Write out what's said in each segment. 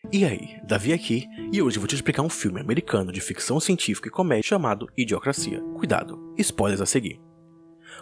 E aí, Davi aqui, e hoje vou te explicar um filme americano de ficção científica e comédia chamado Idiocracia. Cuidado, spoilers a seguir.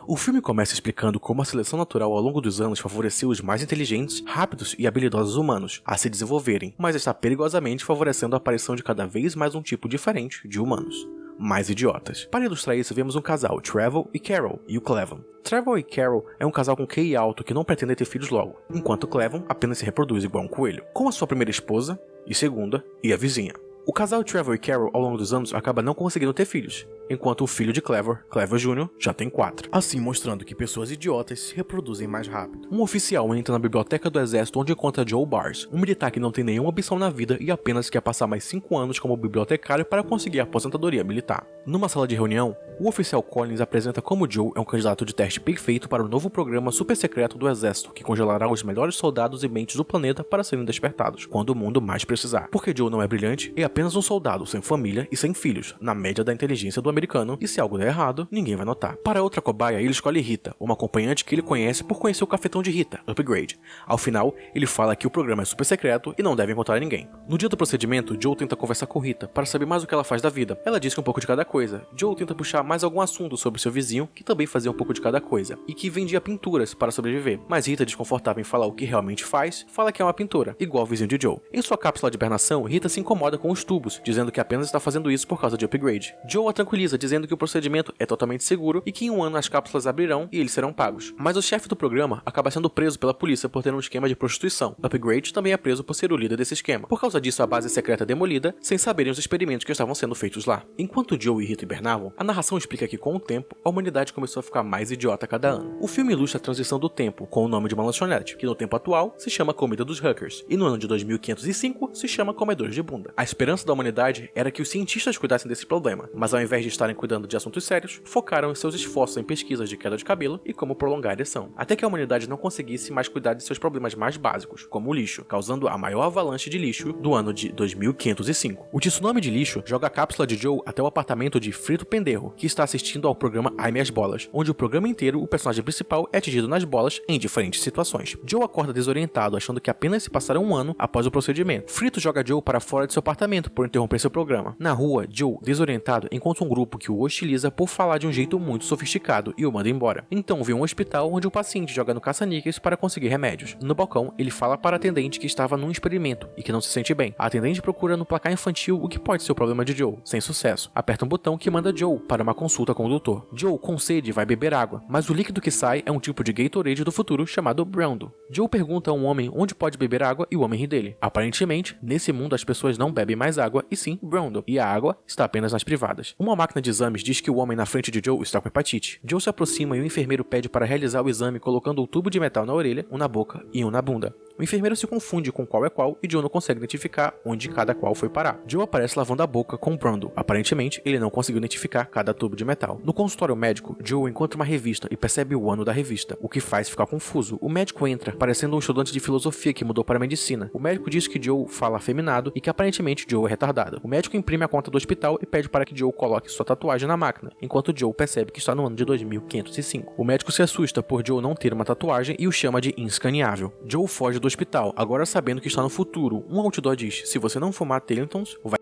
O filme começa explicando como a seleção natural ao longo dos anos favoreceu os mais inteligentes, rápidos e habilidosos humanos a se desenvolverem, mas está perigosamente favorecendo a aparição de cada vez mais um tipo diferente de humanos. Mais idiotas. Para ilustrar isso, vemos um casal, Trevor e Carol, e o Clevon. Trevor e Carol é um casal com QI alto que não pretende ter filhos logo, enquanto Clevon apenas se reproduz igual um coelho, com a sua primeira esposa, e segunda, e a vizinha. O casal Trevor e Carol ao longo dos anos acaba não conseguindo ter filhos, enquanto o filho de Clevor Jr., já tem 4. Assim mostrando que pessoas idiotas se reproduzem mais rápido. Um oficial entra na biblioteca do exército onde encontra Joe Bars, um militar que não tem nenhuma ambição na vida e apenas quer passar mais 5 anos como bibliotecário para conseguir a aposentadoria militar. Numa sala de reunião, o oficial Collins apresenta como Joe é um candidato de teste perfeito para o novo programa super secreto do exército que congelará os melhores soldados e mentes do planeta para serem despertados, quando o mundo mais precisar. Porque Joe não é brilhante, é apenas um soldado sem família e sem filhos, na média da inteligência do americano, e se algo der errado, ninguém vai notar. Para outra cobaia, ele escolhe Rita, uma acompanhante que ele conhece por conhecer o cafetão de Rita, Upgrade. Ao final, ele fala que o programa é super secreto e não deve encontrar ninguém. No dia do procedimento, Joe tenta conversar com Rita para saber mais o que ela faz da vida. Ela diz que um pouco de cada coisa. Joe tenta puxar mais algum assunto sobre seu vizinho, que também fazia um pouco de cada coisa, e que vendia pinturas para sobreviver. Mas Rita, desconfortável em falar o que realmente faz, fala que é uma pintora, igual o vizinho de Joe. Em sua cápsula de hibernação, Rita se incomoda com os tubos, dizendo que apenas está fazendo isso por causa de Upgrade. Joe a tranquiliza, dizendo que o procedimento é totalmente seguro e que em um ano as cápsulas abrirão e eles serão pagos. Mas o chefe do programa acaba sendo preso pela polícia por ter um esquema de prostituição. Upgrade também é preso por ser o líder desse esquema. Por causa disso, a base secreta é demolida, sem saberem os experimentos que estavam sendo feitos lá. Enquanto Joe e Rita hibernavam, a narração explica que com o tempo, a humanidade começou a ficar mais idiota a cada ano. O filme ilustra a transição do tempo, com o nome de uma lanchonete, que no tempo atual se chama Comida dos Huckers, e no ano de 2505 se chama Comedores de Bunda. A esperança da humanidade era que os cientistas cuidassem desse problema, mas ao invés de estarem cuidando de assuntos sérios, focaram em seus esforços em pesquisas de queda de cabelo e como prolongar a ereção, até que a humanidade não conseguisse mais cuidar de seus problemas mais básicos, como o lixo, causando a maior avalanche de lixo do ano de 2505. O tsunami de lixo joga a cápsula de Joe até o apartamento de Frito Penderro, que está assistindo ao programa Ai Minhas Bolas, onde o programa inteiro o personagem principal é atingido nas bolas em diferentes situações. Joe acorda desorientado, achando que apenas se passaram um ano após o procedimento. Frito joga Joe para fora de seu apartamento por interromper seu programa. Na rua, Joe, desorientado, encontra um grupo que o hostiliza por falar de um jeito muito sofisticado e o manda embora. Então vê um hospital onde um paciente joga no caça-níqueis para conseguir remédios. No balcão, ele fala para a atendente que estava num experimento e que não se sente bem. A atendente procura no placar infantil o que pode ser o problema de Joe, sem sucesso. Aperta um botão que manda Joe para uma consulta com o doutor. Joe, com sede, vai beber água, mas o líquido que sai é um tipo de Gatorade do futuro chamado Broundo. Joe pergunta a um homem onde pode beber água e o homem ri dele. Aparentemente, nesse mundo as pessoas não bebem mais água e sim Broundo, e a água está apenas nas privadas. Uma máquina de exames diz que o homem na frente de Joe está com hepatite. Joe se aproxima e o enfermeiro pede para realizar o exame colocando um tubo de metal na orelha, um na boca e um na bunda. O enfermeiro se confunde com qual é qual e Joe não consegue identificar onde cada qual foi parar. Joe aparece lavando a boca com Broundo. Aparentemente, ele não conseguiu identificar cada tubo de metal. No consultório médico, Joe encontra uma revista e percebe o ano da revista, o que faz ficar confuso. O médico entra, parecendo um estudante de filosofia que mudou para medicina. O médico diz que Joe fala afeminado e que aparentemente Joe é retardado. O médico imprime a conta do hospital e pede para que Joe coloque sua tatuagem na máquina, enquanto Joe percebe que está no ano de 2505. O médico se assusta por Joe não ter uma tatuagem e o chama de inscaneável. Joe foge do hospital, agora sabendo que está no futuro. Um outdoor diz: se você não fumar Tellingtons, vai...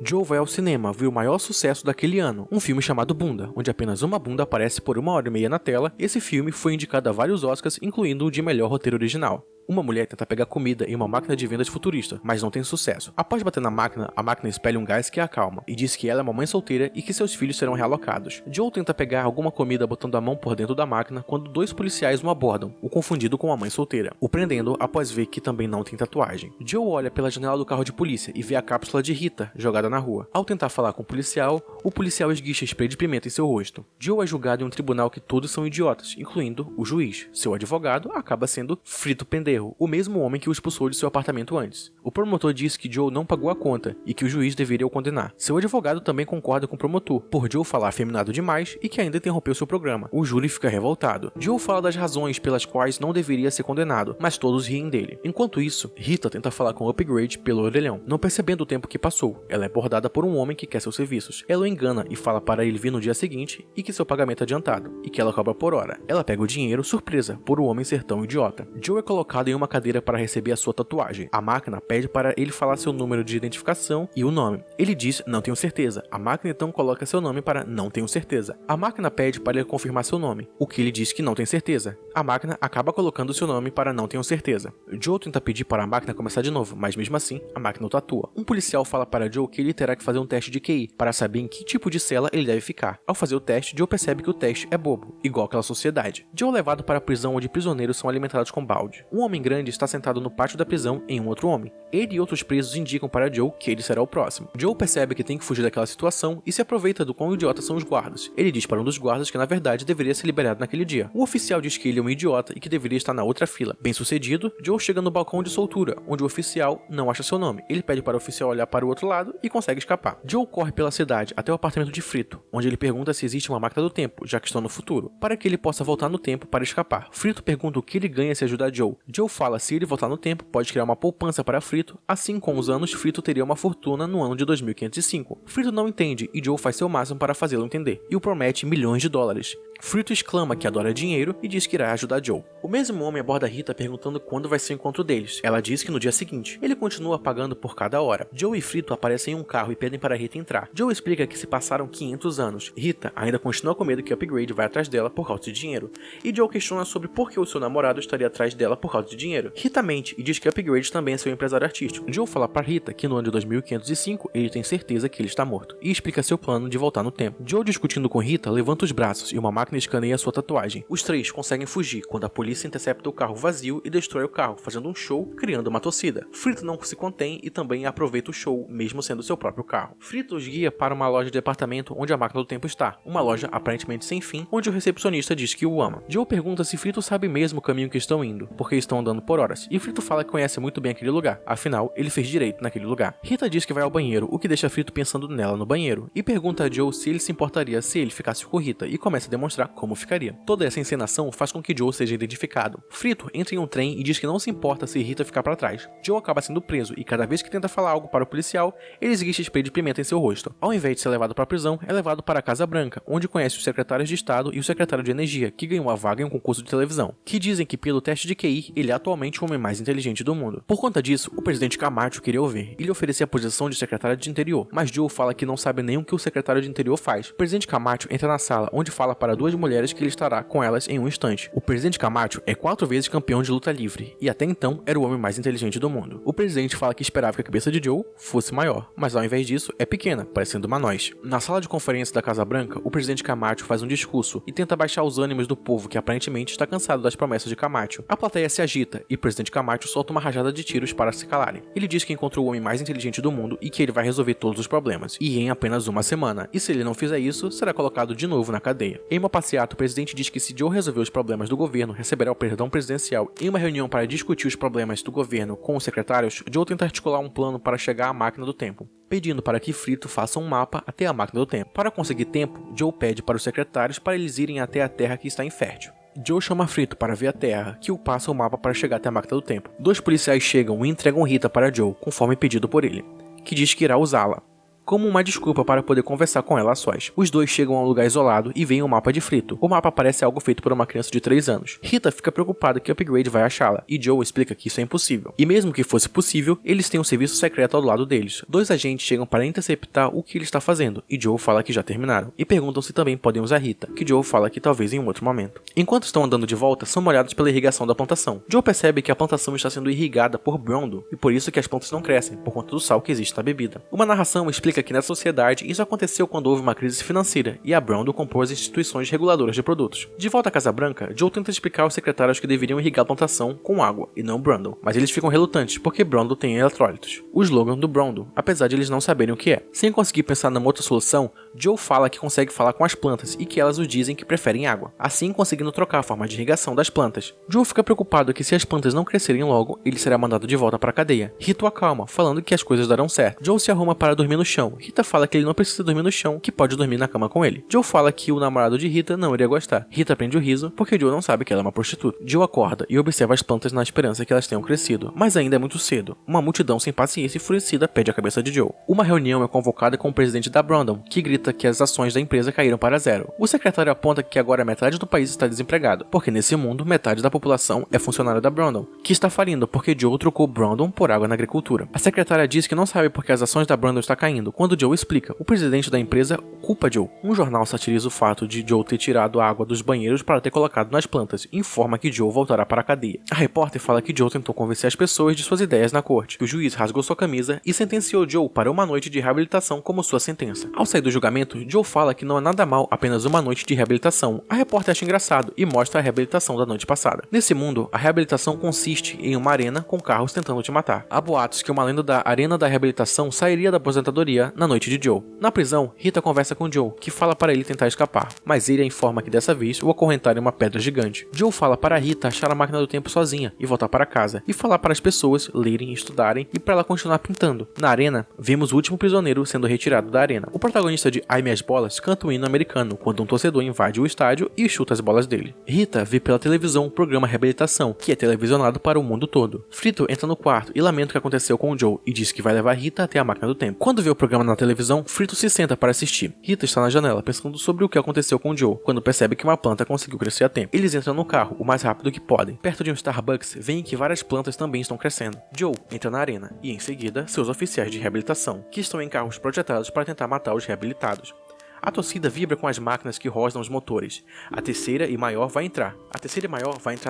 Joe vai ao cinema ver o maior sucesso daquele ano, um filme chamado Bunda, onde apenas uma bunda aparece por 1h30 na tela. Esse filme foi indicado a vários Oscars, incluindo o de melhor roteiro original. Uma mulher tenta pegar comida em uma máquina de vendas futurista, mas não tem sucesso. Após bater na máquina, a máquina expele um gás que a acalma, e diz que ela é uma mãe solteira e que seus filhos serão realocados. Joe tenta pegar alguma comida botando a mão por dentro da máquina quando 2 policiais o abordam, o confundindo com uma mãe solteira, o prendendo após ver que também não tem tatuagem. Joe olha pela janela do carro de polícia e vê a cápsula de Rita jogada na rua. Ao tentar falar com o policial esguicha spray de pimenta em seu rosto. Joe é julgado em um tribunal que todos são idiotas, incluindo o juiz. Seu advogado acaba sendo Frito Penderro, o mesmo homem que o expulsou de seu apartamento antes. O promotor diz que Joe não pagou a conta e que o juiz deveria o condenar. Seu advogado também concorda com o promotor, por Joe falar afeminado demais e que ainda interrompeu seu programa. O júri fica revoltado. Joe fala das razões pelas quais não deveria ser condenado, mas todos riem dele. Enquanto isso, Rita tenta falar com Upgrade pelo orelhão. Não percebendo o tempo que passou, ela é abordada por um homem que quer seus serviços. Ela o engana e fala para ele vir no dia seguinte e que seu pagamento é adiantado, e que ela cobra por hora. Ela pega o dinheiro, surpresa, por o homem ser tão idiota. Joe é colocado em uma cadeira para receber a sua tatuagem. A máquina pede para ele falar seu número de identificação e o nome. Ele diz, não tenho certeza. A máquina então coloca seu nome para não tenho certeza. A máquina pede para ele confirmar seu nome, o que ele diz que não tem certeza. A máquina acaba colocando seu nome para não tenho certeza. Joe tenta pedir para a máquina começar de novo, mas mesmo assim, a máquina o tatua. Um policial fala para Joe que ele terá que fazer um teste de QI para saber em que tipo de cela ele deve ficar. Ao fazer o teste, Joe percebe que o teste é bobo, igual aquela sociedade. Joe é levado para a prisão onde prisioneiros são alimentados com balde. Um homem grande está sentado no pátio da prisão em um outro homem. Ele e outros presos indicam para Joe que ele será o próximo. Joe percebe que tem que fugir daquela situação e se aproveita do quão idiotas são os guardas. Ele diz para um dos guardas que na verdade deveria ser liberado naquele dia. O oficial diz que ele é um idiota e que deveria estar na outra fila. Bem sucedido, Joe chega no balcão de soltura, onde o oficial não acha seu nome. Ele pede para o oficial olhar para o outro lado e consegue escapar. Joe corre pela cidade até o apartamento de Frito, onde ele pergunta se existe uma máquina do tempo, já que estão no futuro, para que ele possa voltar no tempo para escapar. Frito pergunta o que ele ganha se ajudar Joe. Joe fala se ele voltar no tempo, pode criar uma poupança para Frito, assim com os anos Frito teria uma fortuna no ano de 2505. Frito não entende e Joe faz seu máximo para fazê-lo entender, e o promete milhões de dólares. Frito exclama que adora dinheiro e diz que irá ajudar Joe. O mesmo homem aborda Rita perguntando quando vai ser o encontro deles. Ela diz que no dia seguinte. Ele continua pagando por cada hora. Joe e Frito aparecem em um carro e pedem para Rita entrar. Joe explica que se passaram 500 anos. Rita ainda continua com medo que Upgrade vai atrás dela por causa de dinheiro. E Joe questiona sobre por que o seu namorado estaria atrás dela por causa de dinheiro. Rita mente e diz que Upgrade também é seu empresário artístico. Joe fala para Rita que no ano de 2505 ele tem certeza que ele está morto. E explica seu plano de voltar no tempo. Joe, discutindo com Rita, levanta os braços e uma máquina escaneia sua tatuagem. Os três conseguem fugir quando a polícia intercepta o carro vazio e destrói o carro, fazendo um show, criando uma torcida. Frito não se contém e também aproveita o show, mesmo sendo seu próprio carro. Frito os guia para uma loja de departamento onde a máquina do tempo está, uma loja aparentemente sem fim, onde o recepcionista diz que o ama. Joe pergunta se Frito sabe mesmo o caminho que estão indo, porque estão andando por horas, e Frito fala que conhece muito bem aquele lugar, afinal, ele fez direito naquele lugar. Rita diz que vai ao banheiro, o que deixa Frito pensando nela no banheiro, e pergunta a Joe se ele se importaria se ele ficasse com Rita, e começa a demonstrar como ficaria. Toda essa encenação faz com que Joe seja identificado. Frito entra em um trem e diz que não se importa se Rita ficar para trás. Joe acaba sendo preso e cada vez que tenta falar algo para o policial, ele esguicha spray de pimenta em seu rosto. Ao invés de ser levado para a prisão, é levado para a Casa Branca, onde conhece os secretários de Estado e o secretário de Energia, que ganhou a vaga em um concurso de televisão, que dizem que pelo teste de QI, ele é atualmente o homem mais inteligente do mundo. Por conta disso, o presidente Camacho queria ouvir e lhe oferecer a posição de secretário de Interior, mas Joe fala que não sabe nem o que o secretário de Interior faz. O presidente Camacho entra na sala, onde fala para duas mulheres que ele estará com elas em um instante. O presidente Camacho é 4 vezes campeão de luta livre, e até então era o homem mais inteligente do mundo. O presidente fala que esperava que a cabeça de Joe fosse maior, mas ao invés disso, é pequena, parecendo uma noz. Na sala de conferência da Casa Branca, o presidente Camacho faz um discurso e tenta baixar os ânimos do povo que aparentemente está cansado das promessas de Camacho. A plateia se agita e o presidente Camacho solta uma rajada de tiros para se calarem. Ele diz que encontrou o homem mais inteligente do mundo e que ele vai resolver todos os problemas, e em apenas uma semana. E se ele não fizer isso, será colocado de novo na cadeia. Em uma passeata, o presidente diz que se Joe resolver os problemas do governo, receberá o perdão presidencial. Em uma reunião para discutir os problemas do governo com os secretários, Joe tenta articular um plano para chegar à máquina do tempo, pedindo para que Frito faça um mapa até a máquina do tempo. Para conseguir tempo, Joe pede para os secretários para eles irem até a Terra que está infértil. Joe chama Frito para ver a Terra, que o passa o mapa para chegar até a máquina do tempo. 2 policiais chegam e entregam Rita para Joe, conforme pedido por ele, que diz que irá usá-la como uma desculpa para poder conversar com ela a sós. Os dois chegam a um lugar isolado e veem o mapa de Frito. O mapa parece algo feito por uma criança de 3 anos. Rita fica preocupada que Upgrade vai achá-la, e Joe explica que isso é impossível. E mesmo que fosse possível, eles têm um serviço secreto ao lado deles. 2 agentes chegam para interceptar o que ele está fazendo, e Joe fala que já terminaram, e perguntam se também podem usar Rita, que Joe fala que talvez em um outro momento. Enquanto estão andando de volta, são molhados pela irrigação da plantação. Joe percebe que a plantação está sendo irrigada por Brondo, e por isso que as plantas não crescem, por conta do sal que existe na bebida. Uma narração explica que na sociedade isso aconteceu quando houve uma crise financeira e a Brondo comprou as instituições reguladoras de produtos. De volta à Casa Branca, Joe tenta explicar aos secretários que deveriam irrigar a plantação com água e não Brondo, mas eles ficam relutantes porque Brondo tem eletrólitos. O slogan do Brondo, apesar de eles não saberem o que é. Sem conseguir pensar numa outra solução, Joe fala que consegue falar com as plantas e que elas o dizem que preferem água, assim conseguindo trocar a forma de irrigação das plantas. Joe fica preocupado que se as plantas não crescerem logo, ele será mandado de volta para a cadeia. Rita o acalma, falando que as coisas darão certo. Joe se arruma para dormir no chão chão. Rita fala que ele não precisa dormir no chão, que pode dormir na cama com ele. Joe fala que o namorado de Rita não iria gostar. Rita prende o riso, porque Joe não sabe que ela é uma prostituta. Joe acorda e observa as plantas na esperança que elas tenham crescido, mas ainda é muito cedo. Uma multidão sem paciência e enfurecida pede a cabeça de Joe. Uma reunião é convocada com o presidente da Brandon, que grita que as ações da empresa caíram para zero. O secretário aponta que agora metade do país está desempregado, porque nesse mundo metade da população é funcionária da Brandon, que está falindo porque Joe trocou Brandon por água na agricultura. A secretária diz que não sabe porque as ações da Brandon estão caindo. Quando Joe explica, o presidente da empresa culpa Joe. Um jornal satiriza o fato de Joe ter tirado a água dos banheiros para ter colocado nas plantas e informa que Joe voltará para a cadeia. A repórter fala que Joe tentou convencer as pessoas de suas ideias na corte, que o juiz rasgou sua camisa e sentenciou Joe para uma noite de reabilitação como sua sentença. Ao sair do julgamento, Joe fala que não é nada mal apenas uma noite de reabilitação. A repórter acha engraçado e mostra a reabilitação da noite passada. Nesse mundo, a reabilitação consiste em uma arena com carros tentando te matar. Há boatos que uma lenda da arena da reabilitação sairia da aposentadoria na noite de Joe. Na prisão, Rita conversa com Joe, que fala para ele tentar escapar, mas ele a informa que dessa vez o acorrentaram em uma pedra gigante. Joe fala para Rita achar a máquina do tempo sozinha e voltar para casa, e falar para as pessoas lerem e estudarem e para ela continuar pintando. Na arena, vemos o último prisioneiro sendo retirado da arena. O protagonista de Ai Minhas Bolas canta um hino americano quando um torcedor invade o estádio e chuta as bolas dele. Rita vê pela televisão o programa Reabilitação, que é televisionado para o mundo todo. Frito entra no quarto e lamenta o que aconteceu com Joe e diz que vai levar Rita até a máquina do tempo. Quando vê o programa na televisão, Frito se senta para assistir. Rita está na janela pensando sobre o que aconteceu com Joe, quando percebe que uma planta conseguiu crescer a tempo. Eles entram no carro o mais rápido que podem. Perto de um Starbucks, veem que várias plantas também estão crescendo. Joe entra na arena e, em seguida, seus oficiais de reabilitação, que estão em carros projetados para tentar matar os reabilitados. A torcida vibra com as máquinas que rosnam os motores. A terceira e maior vai entrar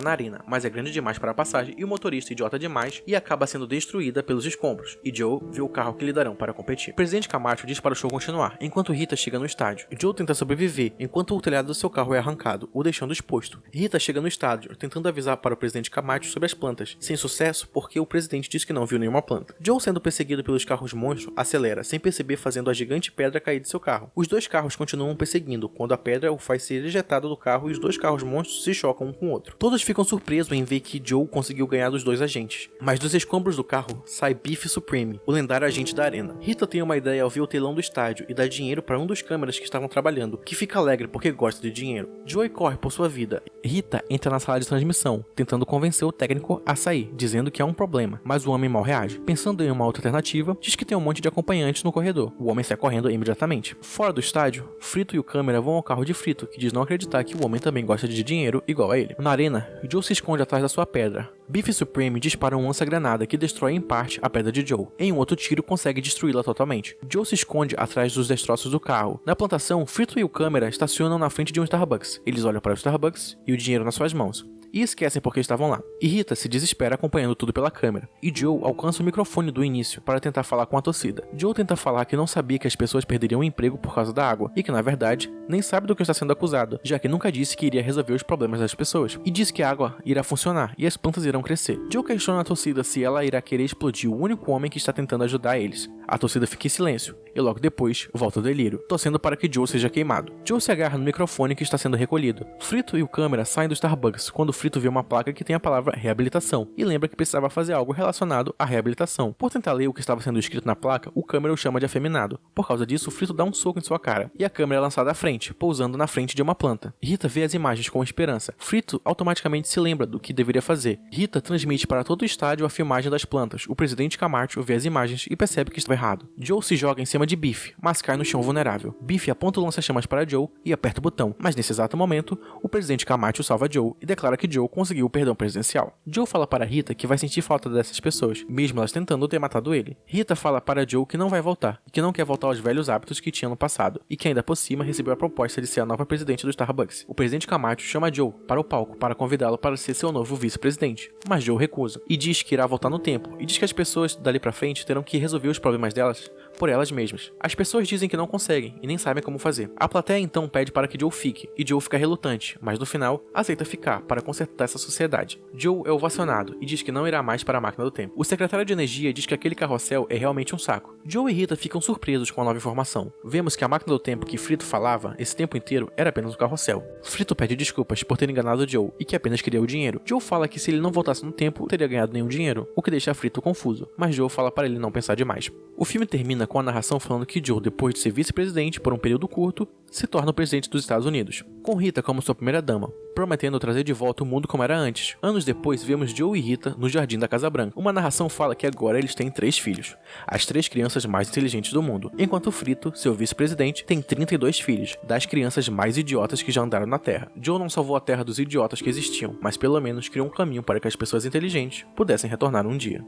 na arena, mas é grande demais para a passagem e o motorista idiota demais e acaba sendo destruída pelos escombros. E Joe vê o carro que lhe darão para competir. O presidente Camacho diz para o show continuar, enquanto Rita chega no estádio. Joe tenta sobreviver, enquanto o telhado do seu carro é arrancado, o deixando exposto. Rita chega no estádio, tentando avisar para o presidente Camacho sobre as plantas, sem sucesso porque o presidente diz que não viu nenhuma planta. Joe, sendo perseguido pelos carros monstros, acelera, sem perceber, fazendo a gigante pedra cair de seu carro. Os dois carros continuam perseguindo, quando a pedra o faz ser ejetado do carro e os dois carros monstros se chocam um com o outro. Todos ficam surpresos em ver que Joe conseguiu ganhar dos dois agentes. Mas dos escombros do carro, sai Beef Supreme, o lendário agente da arena. Rita tem uma ideia ao ver o telão do estádio e dá dinheiro para um dos câmeras que estavam trabalhando, que fica alegre porque gosta de dinheiro. Joey corre por sua vida. Rita entra na sala de transmissão, tentando convencer o técnico a sair, dizendo que há um problema, mas o homem mal reage. Pensando em uma outra alternativa, diz que tem um monte de acompanhantes no corredor. O homem sai correndo imediatamente. Fora do estádio, Frito e o câmera vão ao carro de Frito, que diz não acreditar que o homem também gosta de dinheiro igual a ele. Na arena, Joe se esconde atrás da sua pedra. Beef Supreme dispara um lança-granada que destrói em parte a pedra de Joe. Em um outro tiro, consegue destruí-la totalmente. Joe se esconde atrás dos destroços do carro. Na plantação, Frito e o câmera estacionam na frente de um Starbucks. Eles olham para o Starbucks e o dinheiro nas suas mãos. E esquecem porque estavam lá. E Rita se desespera acompanhando tudo pela câmera. E Joe alcança o microfone do início para tentar falar com a torcida. Joe tenta falar que não sabia que as pessoas perderiam o emprego por causa da água, e que na verdade, nem sabe do que está sendo acusado, já que nunca disse que iria resolver os problemas das pessoas. E diz que a água irá funcionar e as plantas irão crescer. Joe questiona a torcida se ela irá querer explodir o único homem que está tentando ajudar eles. A torcida fica em silêncio, e logo depois volta ao delírio, torcendo para que Joe seja queimado. Joe se agarra no microfone que está sendo recolhido. Frito e o câmera saem do Starbucks quando Frito vê uma placa que tem a palavra reabilitação, e lembra que precisava fazer algo relacionado à reabilitação. Por tentar ler o que estava sendo escrito na placa, o câmera o chama de afeminado. Por causa disso, Frito dá um soco em sua cara, e a câmera é lançada à frente, pousando na frente de uma planta. Rita vê as imagens com esperança. Frito automaticamente se lembra do que deveria fazer. Rita transmite para todo o estádio a filmagem das plantas. O presidente Camacho vê as imagens e percebe que estava errado. Joe se joga em cima de Beef, mas cai no chão vulnerável. Beef aponta o lança-chamas para Joe e aperta o botão, mas nesse exato momento, o presidente Camacho salva Joe e declara que Joe conseguiu o perdão presidencial. Joe fala para Rita que vai sentir falta dessas pessoas, mesmo elas tentando ter matado ele. Rita fala para Joe que não vai voltar, e que não quer voltar aos velhos hábitos que tinha no passado, e que ainda por cima recebeu a proposta de ser a nova presidente do Starbucks. O presidente Camacho chama Joe para o palco para convidá-lo para ser seu novo vice-presidente, mas Joe recusa, e diz que irá voltar no tempo, e diz que as pessoas dali pra frente terão que resolver os problemas delas por elas mesmas. As pessoas dizem que não conseguem e nem sabem como fazer. A plateia então pede para que Joe fique, e Joe fica relutante, mas no final aceita ficar para consertar essa sociedade. Joe é ovacionado e diz que não irá mais para a máquina do tempo. O secretário de energia diz que aquele carrossel é realmente um saco. Joe e Rita ficam surpresos com a nova informação. Vemos que a máquina do tempo que Frito falava esse tempo inteiro era apenas um carrossel. Frito pede desculpas por ter enganado Joe e que apenas queria o dinheiro. Joe fala que se ele não voltasse voltasse no tempo, teria ganhado nenhum dinheiro, o que deixa Frito confuso, mas Joe fala para ele não pensar demais. O filme termina com a narração falando que Joe, depois de ser vice-presidente por um período curto, se torna o presidente dos Estados Unidos, com Rita como sua primeira dama, prometendo trazer de volta o mundo como era antes. Anos depois, vemos Joe e Rita no jardim da Casa Branca. Uma narração fala que agora eles têm 3 filhos, as 3 crianças mais inteligentes do mundo, enquanto Frito, seu vice-presidente, tem 32 filhos, das crianças mais idiotas que já andaram na Terra. Joe não salvou a Terra dos idiotas que existiam, mas pelo menos criou um caminho para que as pessoas inteligentes pudessem retornar um dia.